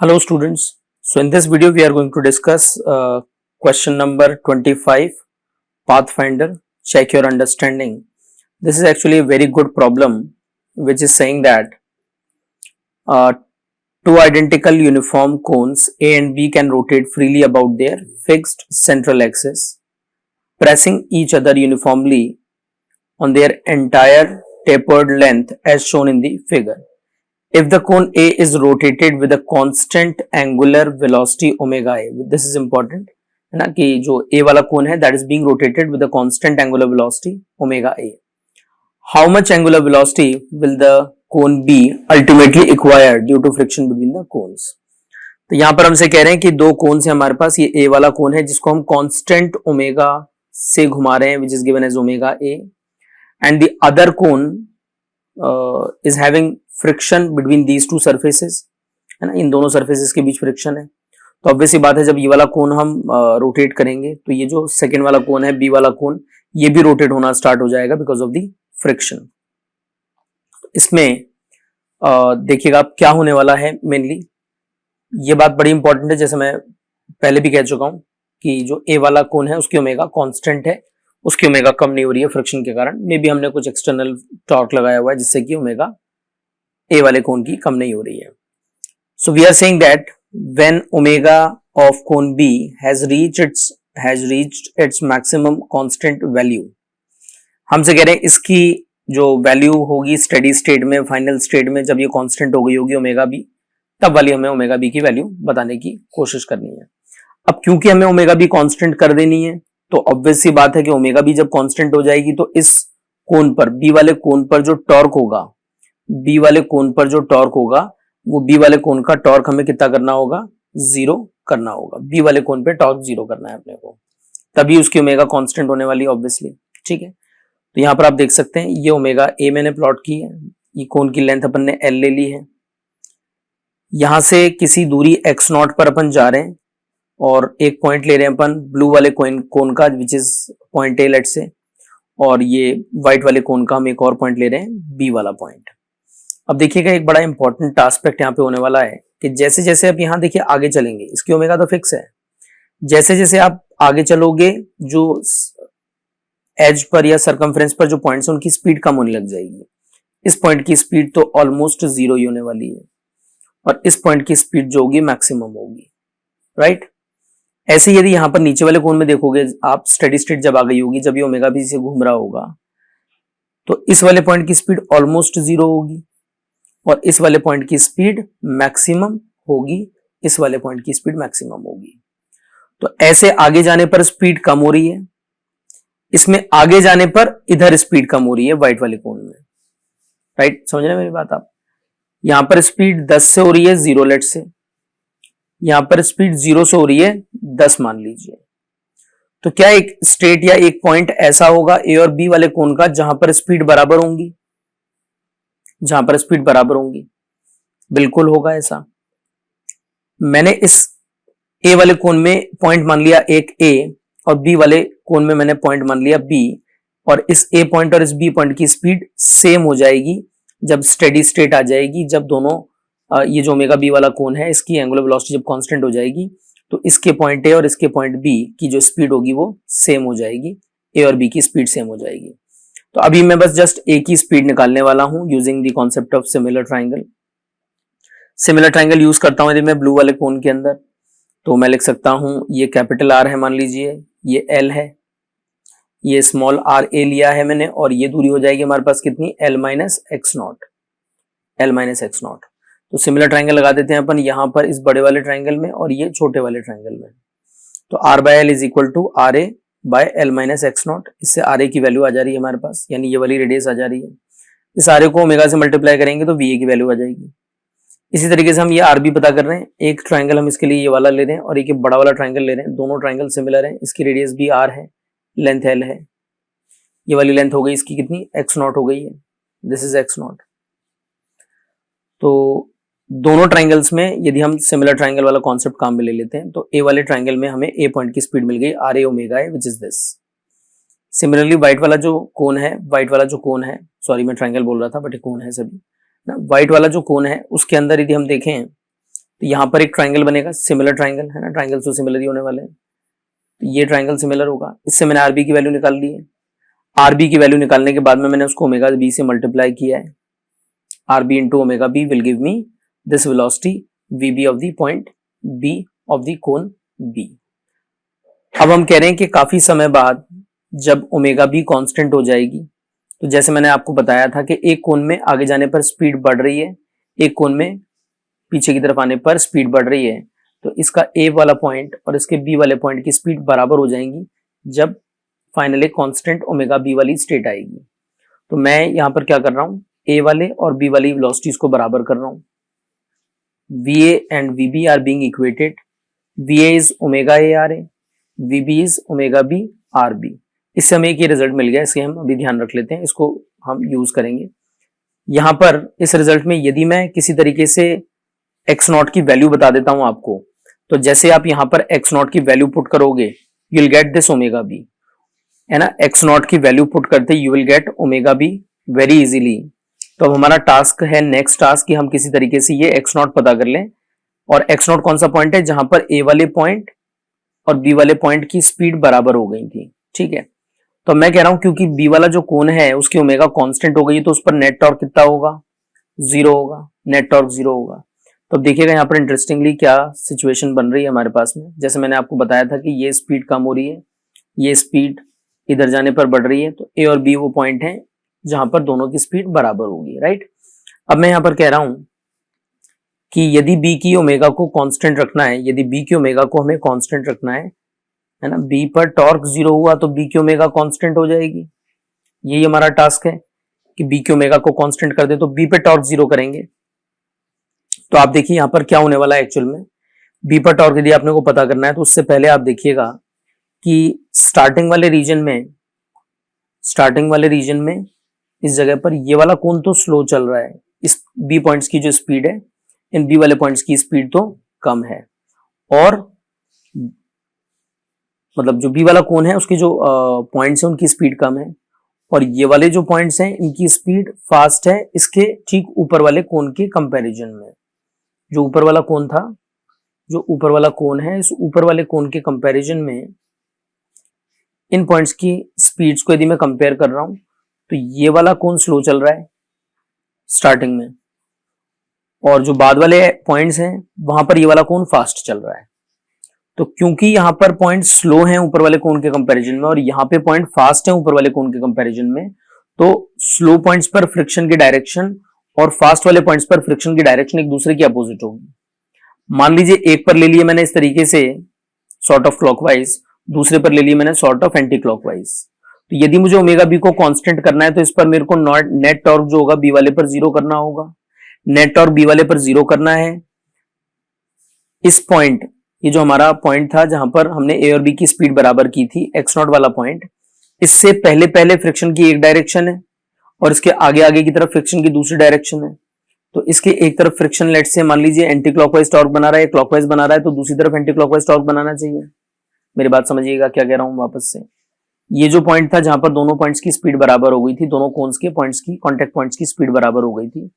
Hello students. So in this video we are going to discuss question number 25, Pathfinder. Check your understanding. This is actually a very good problem which is saying that uh, two identical uniform cones A and B can rotate freely about their fixed central axis, pressing each other uniformly on their entire tapered length as shown in the figure. If the cone A is rotated with a constant angular velocity omega A, this is important है ना कि जो A वाला कोन है that is being rotated with a constant angular velocity omega A. How much angular velocity will the cone B ultimately acquire due to friction between the cones? तो यहाँ पर हमसे कह रहे हैं कि दो कोन है हमारे पास, ये A वाला कोन है जिसको हम कांस्टेंट ओमेगा से घुमा रहे हैं, which is given as omega A, and the other cone is having friction between these two surfaces, है ना, इन दोनों सरफेसेस के बीच फ्रिक्शन है. तो ऑब्वियस सी बात है जब ये वाला कोन हम रोटेट करेंगे तो ये जो सेकेंड वाला कोन है बी वाला कोन, ये भी रोटेट होना स्टार्ट हो जाएगा बिकॉज ऑफ द फ्रिक्शन. इसमें देखिएगा अब क्या होने वाला है. मेनली ये बात बड़ी इंपॉर्टेंट है, जैसे मैं पहले भी कह चुका हूं कि जो ए वाला कोन है उसकी ओमेगा कांस्टेंट है, उसकी ओमेगा कम नहीं हो रही है फ्रिक्शन के कारण. मे बी हमने कुछ एक्सटर्नल टॉर्क लगाया हुआ है जिससे कि ओमेगा ए वाले कोन की कम नहीं हो रही है. So we are saying that when omega of cone B has reached its maximum constant value, हमसे कह रहे हैं इसकी जो वैल्यू होगी स्टेडी स्टेट में, फाइनल स्टेट में, जब ये कांस्टेंट हो गई होगी ओमेगा बी, तब वाली हमें ओमेगा बी की वैल्यू बताने की कोशिश करनी है. अब क्योंकि हमें ओमेगा बी कांस्टेंट कर देनी है तो ऑब्वियस सी बात है कि ओमेगा बी जब कांस्टेंट हो जाएगी तो इस कोन पर, बी वाले कोन पर जो टॉर्क होगा, बी वाले कोन पर जो टॉर्क होगा वो बी वाले कोन का टॉर्क हमें कितना करना होगा, जीरो करना होगा. बी वाले कोन पे टॉर्क जीरो करना है अपने को, तभी उसकी ओमेगा कांस्टेंट होने वाली है ऑब्वियसली. ठीक है, तो यहां पर आप देख सकते हैं ये ओमेगा ए मैंने प्लॉट की है, ये कोन की लेंथ अपन ने एल ले ली है. यहां से किसी दूरी एक्स नॉट पर अपन जा रहे हैं और एक पॉइंट ले रहे हैं अपन ब्लू वाले कोन का which is point A let's say, और ये व्हाइट वाले कोन का हम एक और पॉइंट ले रहे हैं बी वाला पॉइंट. अब देखिएगा एक बड़ा इंपॉर्टेंट एस्पेक्ट यहाँ पे होने वाला है कि जैसे जैसे आप यहाँ देखिए आगे चलेंगे, इसकी ओमेगा तो फिक्स है, जैसे जैसे आप आगे चलोगे जो एज पर या सरकमफ्रेंस पर जो पॉइंट्स हैं उनकी स्पीड कम होने लग जाएगी. इस पॉइंट की स्पीड तो ऑलमोस्ट जीरो ही होने वाली है और इस पॉइंट की स्पीड जो होगी मैक्सिमम होगी, राइट. ऐसे यदि यहाँ पर नीचे वाले कोन में देखोगे आप, स्टेडी स्टेट जब आ गई होगी, जब ये ओमेगा बी से घूम रहा होगा तो इस वाले पॉइंट की स्पीड ऑलमोस्ट जीरो होगी और इस वाले पॉइंट की स्पीड मैक्सिमम होगी, इस वाले पॉइंट की स्पीड मैक्सिमम होगी. तो ऐसे आगे जाने पर स्पीड कम हो रही है, इसमें आगे जाने पर इधर स्पीड कम हो रही है व्हाइट वाले कोन में, राइट. समझ रहे हैं मेरी बात आप. यहां पर स्पीड 10 से हो रही है जीरो लेट से, यहां पर स्पीड 0 से हो रही है 10 मान लीजिए. तो क्या एक स्टेट या एक पॉइंट ऐसा होगा ए और बी वाले कोन का जहां पर स्पीड बराबर होंगी, जहां पर स्पीड बराबर होंगी? बिल्कुल होगा ऐसा. मैंने इस ए वाले कोन में पॉइंट मान लिया एक ए और बी वाले कोन में मैंने पॉइंट मान लिया बी, और इस ए पॉइंट और इस बी पॉइंट की स्पीड सेम हो जाएगी जब स्टेडी स्टेट आ जाएगी, जब दोनों ये जो ओमेगा बी वाला कोन है इसकी एंगुलर वेलोसिटी जब कांस्टेंट हो जाएगी तो इसके पॉइंट ए और इसके पॉइंट बी की जो स्पीड होगी वो सेम हो जाएगी, ए और बी की स्पीड सेम हो जाएगी. तो अभी मैं बस जस्ट ए की स्पीड निकालने वाला हूं using the concept of similar triangle. Similar triangle use करता हूं यदि मैं ब्लू वाले कोन के अंदर, तो मैं लिख सकता हूं ये कैपिटल आर है मान लीजिए, ये एल है, ये स्मॉल आर ए लिया है मैंने, और ये दूरी हो जाएगी हमारे पास कितनी, L minus X not, L minus X not. तो सिमिलर ट्राइंगल लगा देते हैं अपन यहां पर इस बड़े वाले ट्राइंगल में और ये छोटे वाले ट्राइंगल में. तो R by L is equal to R A by L minus X naught. इससे आर ए की वैल्यू आ जा रही है हमारे पास, यानी ये वाली रेडियस आ जा रही है. इस आर ए को ओमेगा से मल्टीप्लाई करेंगे तो वी ए की वैल्यू आ जाएगी. इसी तरीके से हम ये आर बी पता कर रहे हैं, एक ट्राइंगल हम इसके लिए ये वाला ले रहे हैं और एक बड़ा वाला ट्राइंगल ले रहे हैं, दोनों ट्राइंगल सिमिलर हैं, इसकी रेडियस भी आर है, लेंथ एल है, ये वाली लेंथ हो गई इसकी कितनी, एक्स नॉट हो गई है, दिस इज एक्स नॉट. तो दोनों ट्राइंगल्स में यदि हम सिमिलर ट्राइंगल वाला कॉन्सेप्ट काम में ले लेते हैं तो ए वाले ट्राइंगल में हमें ए पॉइंट की स्पीड मिल गई R A omega A which is this. Similarly white वाला जो कोन है, व्हाइट वाला जो कोन है, सॉरी मैं ट्राइंगल बोल रहा था बट ये कोन है सभी ना, व्हाइट वाला जो कोन है उसके अंदर यदि हम देखें तो यहाँ पर एक ट्राइंगल बनेगा, सिमिलर ट्राइंगल है ना, ट्राइंगल तो सिमिलर ही होने वाले हैं, तो ये ट्राइंगल सिमिलर होगा। इससे मैंने आरबी की वैल्यू निकाल ली है। आरबी की वैल्यू निकालने के बाद में मैंने उसको ओमेगा बी से मल्टीप्लाई किया है। R B into omega B will give me this velocity V B of the point B of the cone B. अब हम कह रहे हैं कि काफी समय बाद जब ओमेगा बी कांस्टेंट हो जाएगी, तो जैसे मैंने आपको बताया था कि एक कोन में आगे जाने पर स्पीड बढ़ रही है, एक कोन में पीछे की तरफ आने पर स्पीड बढ़ रही है, तो इसका ए वाला पॉइंट और इसके बी वाले पॉइंट की स्पीड बराबर हो जाएंगी जब फाइनली कांस्टेंट ओमेगा बी वाली स्टेट आएगी। तो मैं यहां पर क्या कर रहा हूं, ए वाले और बी वाली वेलोसिटीज को बराबर कर रहा हूं। VA and VB are being equated, VA is omega A R A, VB is omega B R B. इससे हमें एक ये रिजल्ट मिल गया, इसके हम अभी ध्यान रख लेते हैं, इसको हम यूज करेंगे। यहां पर इस रिजल्ट में यदि मैं किसी तरीके से एक्स नॉट की वैल्यू बता देता हूं आपको, तो जैसे आप यहां पर एक्स नॉट की वैल्यू पुट करोगे you will get this omega B, है ना। एक्स नॉट की वैल्यू पुट करते you will get omega B very easily. तो अब हमारा टास्क है, नेक्स्ट टास्क, कि हम किसी तरीके से ये एक्स नॉट पता कर लें। और एक्स नॉट कौन सा पॉइंट है, जहां पर ए वाले पॉइंट और बी वाले पॉइंट की स्पीड बराबर हो गई थी, ठीक है। तो मैं कह रहा हूं क्योंकि बी वाला जो कोन है उसकी ओमेगा कांस्टेंट हो गई, तो उस पर नेट टॉर्क कितना होगा, 0 होगा, नेट टॉर्क 0 होगा। तो अब देखिएगा यहाँ पर इंटरेस्टिंगली क्या सिचुएशन बन रही है हमारे पास में। जैसे मैंने आपको बताया था कि ये स्पीड कम हो रही है, ये स्पीड इधर जाने पर बढ़ रही है, तो ए और बी वो पॉइंट है जहां पर दोनों की स्पीड बराबर होगी, राइट। अब मैं यहां पर कह रहा हूं कि यदि बी की ओमेगा को कांस्टेंट रखना है, यदि बी की ओमेगा को हमें कांस्टेंट रखना है ना, बी पर टॉर्क 0 हुआ तो बी की ओमेगा कांस्टेंट हो जाएगी। यही हमारा टास्क है कि बी की ओमेगा को कांस्टेंट कर दे, तो बी पे टॉर्क 0 करेंगे। तो आप देखिए यहां पर क्या होने वाला है एक्चुअल में, बी पर टॉर्क यदि आपने को पता करना है तो उससे पहले आप देखिएगा कि स्टार्टिंग वाले रीजन में इस जगह पर ये वाला कोण तो स्लो चल रहा है, इस बी पॉइंट्स की जो स्पीड है इन बी वाले पॉइंट्स की स्पीड तो कम है, और मतलब जो बी वाला कोण है उसके जो पॉइंट्स हैं उनकी स्पीड कम है, और ये वाले जो पॉइंट्स हैं इनकी स्पीड फास्ट है इसके ठीक ऊपर वाले कोण के कंपैरिजन में। जो ऊपर वाला कोण था, जो ऊपर वाला कोण है, इस ऊपर वाले कोण के कंपैरिजन में इन पॉइंट्स की स्पीड्स को यदि मैं कंपेयर कर रहा हूं तो ये वाला कोण स्लो चल रहा है स्टार्टिंग में, और जो बाद वाले पॉइंट्स हैं वहां पर ये वाला कोण फास्ट चल रहा है। तो क्योंकि यहां पर पॉइंट स्लो हैं ऊपर वाले कोण के कंपैरिजन में और यहां पे पॉइंट फास्ट हैं ऊपर वाले कोण के कंपैरिजन में, तो स्लो पॉइंट्स पर फ्रिक्शन की डायरेक्शन और फास्ट वाले पॉइंट्स पर फ्रिक्शन की डायरेक्शन एक दूसरे की अपोजिट होगी। मान लीजिए एक पर ले लिए मैंने इस तरीके से सॉर्ट ऑफ क्लॉकवाइज, दूसरे पर ले लिए मैंने सॉर्ट ऑफ एंटी क्लॉकवाइज। तो यदि मुझे ओमेगा बी को कांस्टेंट करना है तो इस पर मेरे को नेट टॉर्क जो होगा बी वाले पर 0 करना होगा, नेट टॉर्क बी वाले पर 0 करना है। इस पॉइंट, ये जो हमारा पॉइंट था जहां पर हमने ए और बी की स्पीड बराबर की थी, एक्स नॉट वाला पॉइंट, इससे पहले पहले फ्रिक्शन की एक डायरेक्शन है और इसके आगे आगे की तरफ फ्रिक्शन की दूसरी डायरेक्शन है। तो इसके एक तरफ फ्रिक्शन लेट से मान लीजिए एंटी क्लॉकवाइज टॉर्क बना रहा है, क्लॉकवाइज बना रहा है, तो दूसरी तरफ एंटी क्लॉकवाइज टॉर्क बनाना चाहिए। मेरी बात समझिएगा क्या कह रहा हूं वापस से। ये जो पॉइंट था जहां पर दोनों पॉइंट्स की स्पीड बराबर हो गई थी, दोनों कोन्स के पॉइंट्स की, कॉन्टेक्ट पॉइंट्स की स्पीड बराबर हो गई थी,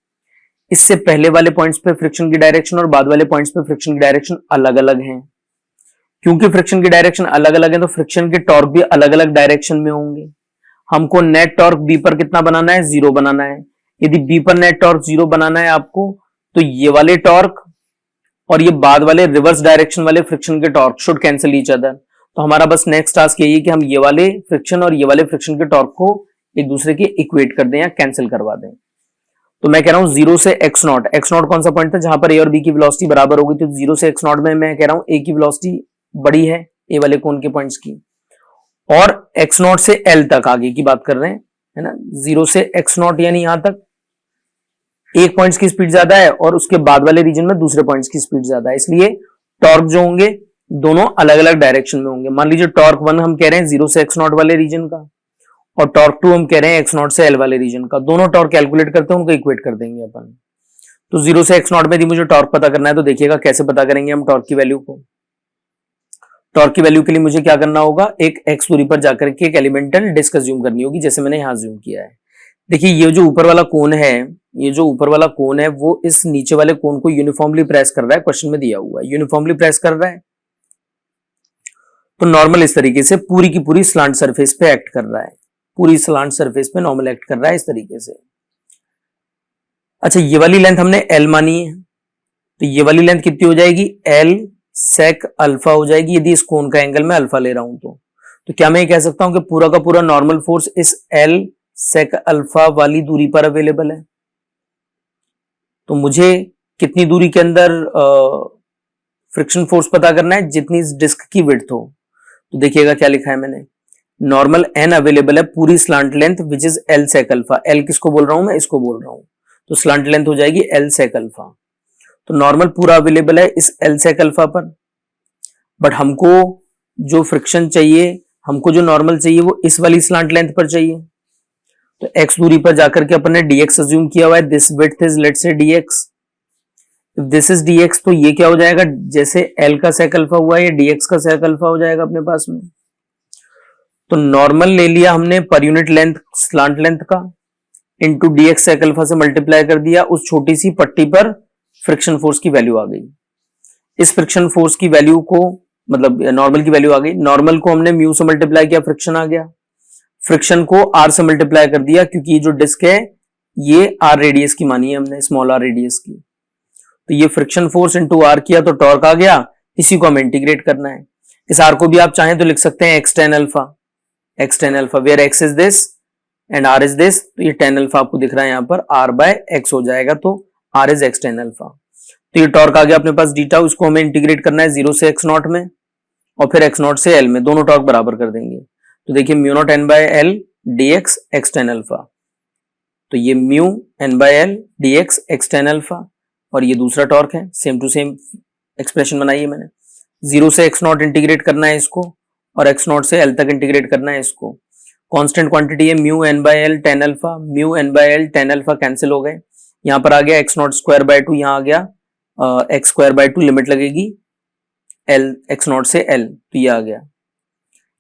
इससे पहले वाले पॉइंट्स पे फ्रिक्शन की डायरेक्शन और बाद वाले पॉइंट्स पे फ्रिक्शन की डायरेक्शन अलग अलग है। क्योंकि फ्रिक्शन की डायरेक्शन अलग अलग है तो फ्रिक्शन के टॉर्क भी अलग अलग डायरेक्शन में होंगे। हमको नेट टॉर्क बी पर कितना बनाना है, 0 बनाना है। यदि बी पर नेट टॉर्क 0 बनाना है आपको, तो ये वाले टॉर्क और ये बाद वाले रिवर्स डायरेक्शन वाले फ्रिक्शन के torque should cancel each other. तो हमारा बस नेक्स्ट टास्क यही है कि हम ये वाले फ्रिक्शन और ये वाले फ्रिक्शन के टॉर्क को एक दूसरे के इक्वेट कर दें या कैंसिल करवा दें। तो मैं कह रहा हूं 0 से x नॉट, x नॉट कौन सा पॉइंट था जहां पर a और b की वेलोसिटी बराबर हो गई थी, तो 0 से x नॉट में मैं कह रहा हूं a की वेलोसिटी बड़ी है a वाले कोण के पॉइंट्स की, और x नॉट से l तक आगे की बात कर रहे हैं, है ना। 0 से x नॉट यानी यहां तक एक पॉइंट्स की स्पीड ज्यादा है और उसके बाद वाले रीजन में दूसरे पॉइंट्स की स्पीड ज्यादा है, इसलिए टॉर्क जो होंगे दोनों अलग अलग डायरेक्शन में होंगे। मान लीजिए टॉर्क 1 हम कह रहे हैं 0 से x नॉट वाले रीजन का, और टॉर्क 2 हम कह रहे हैं x नॉट से l वाले रीजन का। दोनों टॉर्क कैलकुलेट करते हैं, उनको इक्वेट कर देंगे अपन। तो 0 से x नॉट में यदि मुझे टॉर्क पता करना है तो देखिएगा कैसे पता करेंगे हम टॉर्क की वैल्यू को। टॉर्क की वैल्यू के लिए मुझे क्या करना होगा, एक x दूरी पर जाकर के एक एलिमेंटल डिस्क ज्यूम करनी होगी, जैसे मैंने यहां ज्यूम किया है। देखिए ये जो ऊपर वाला कोण है ये जो ऊपर वाला कोन है वो इस नीचे वाले कोन को यूनिफॉर्मली प्रेस कर रहा है, क्वेश्चन में दिया हुआ है यूनिफॉर्मली प्रेस कर रहा है। तो नॉर्मल इस तरीके से पूरी की पूरी स्लांट सरफेस पे एक्ट कर रहा है, पूरी स्लांट सरफेस पे नॉर्मल एक्ट कर रहा है इस तरीके से। अच्छा, ये वाली लेंथ हमने एल मानी है, तो ये वाली लेंथ कितनी हो जाएगी, एल सेक अल्फा हो जाएगी यदि इस कोन का एंगल मैं अल्फा ले रहा हूं तो क्या मैं ये कह सकता हूं कि पूरा का पूरा नॉर्मल फोर्स इस एल सेक अल्फा वाली दूरी पर अवेलेबल है। तो मुझे कितनी दूरी के अंदर फ्रिक्शन फोर्स पता करना है, जितनी इस डिस्क की विड्थ हो। तो देखिएगा क्या लिखा है मैंने, नॉर्मल एन अवेलेबल है पूरी slant length which is L sec alpha. L किसको बोल रहा हूं मैं, इसको बोल रहा हूं, तो स्लांट लेंथ हो जाएगी एल सेक अल्फा। तो नॉर्मल पूरा अवेलेबल है इस एल सेक अल्फा पर, बट हमको जो फ्रिक्शन चाहिए, हमको जो नॉर्मल चाहिए वो इस वाली स्लांट लेंथ पर चाहिए। तो x दूरी पर जाकर के अपन ने dx अज्यूम किया हुआ है, this width is let's say dx, if this is dx तो ये क्या हो जाएगा, जैसे l का सेक अल्फा हुआ है ये dx का सेक अल्फा हो जाएगा अपने पास में। तो नॉर्मल ले लिया हमने per unit length slant length का, इंटू dx सेक अल्फा से मल्टीप्लाई कर दिया, उस छोटी सी पट्टी पर फ्रिक्शन फोर्स की वैल्यू आ गई। इस फ्रिक्शन फोर्स की वैल्यू को, मतलब नॉर्मल की वैल्यू आ गई, नॉर्मल को हमने म्यू से मल्टीप्लाई किया, फ्रिक्शन आ गया, फ्रिक्शन को आर से मल्टीप्लाई कर दिया क्योंकि ये जो डिस्क है ये आर रेडियस की मानी है हमने, स्मॉल आर रेडियस की। तो ये फ्रिक्शन फोर्स इंटू आर किया तो टॉर्क आ गया, इसी को हमें इंटीग्रेट करना है। इस आर को भी आप चाहें तो लिख सकते हैं X ten alpha, X ten alpha where X is this and R is this. तो ये टेन अल्फा आपको दिख रहा है यहाँ पर, आर बाय एक्स हो जाएगा, तो R is X ten alpha. तो ये टॉर्क आ गया अपने पास डी टाउ, इसको हमें इंटीग्रेट करना है जीरो से एक्स नॉट में और फिर एक्स नॉट से एल में, दोनों टॉर्क बराबर कर देंगे। तो देखिए mu naught N by L D X X ten alpha, तो ये mu N by L D X X ten alpha और ये दूसरा टॉर्क है, सेम टू सेम एक्सप्रेशन बनाई है मैंने। जीरो से एक्स नॉट इंटीग्रेट करना है इसको और एक्स नॉट से एल तक इंटीग्रेट करना है इसको। कांस्टेंट क्वांटिटी है mu N by L ten alpha, mu N by L ten alpha cancel हो गए, यहाँ पर आ गया X naught square by two, यहाँ आ गया X square by two, limit लगेगी एल एक्स नॉट से एल, तो ये आ गया।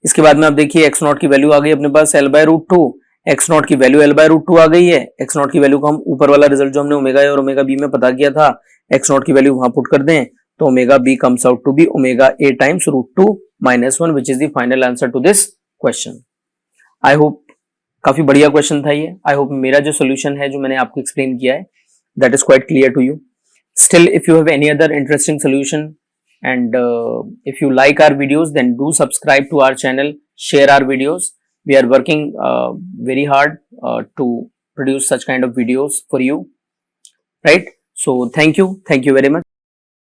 इसके बाद में आप देखिए एक्स नॉट की वैल्यू आ गई अपने पास L by root two, x naught की value L by root two आ गई है। एक्स नॉट की वैल्यू को हम ऊपर वाला रिजल्ट जो हमने ओमेगा ए और ओमेगा बी में पता किया था, एक्स नॉट की वैल्यू वहां पुट कर दें तो omega B comes out to be omega A times root two minus one, which is the final answer to this question. I hope काफी बढ़िया क्वेश्चन था ये। आई होप मेरा जो सोल्यूशन है जो मैंने आपको एक्सप्लेन किया है that is quite clear to you. Still, if you have any other interesting solution and if you like our videos, then do subscribe to our channel, share our videos. We are working very hard to produce such kind of videos for you, right? So thank you very much.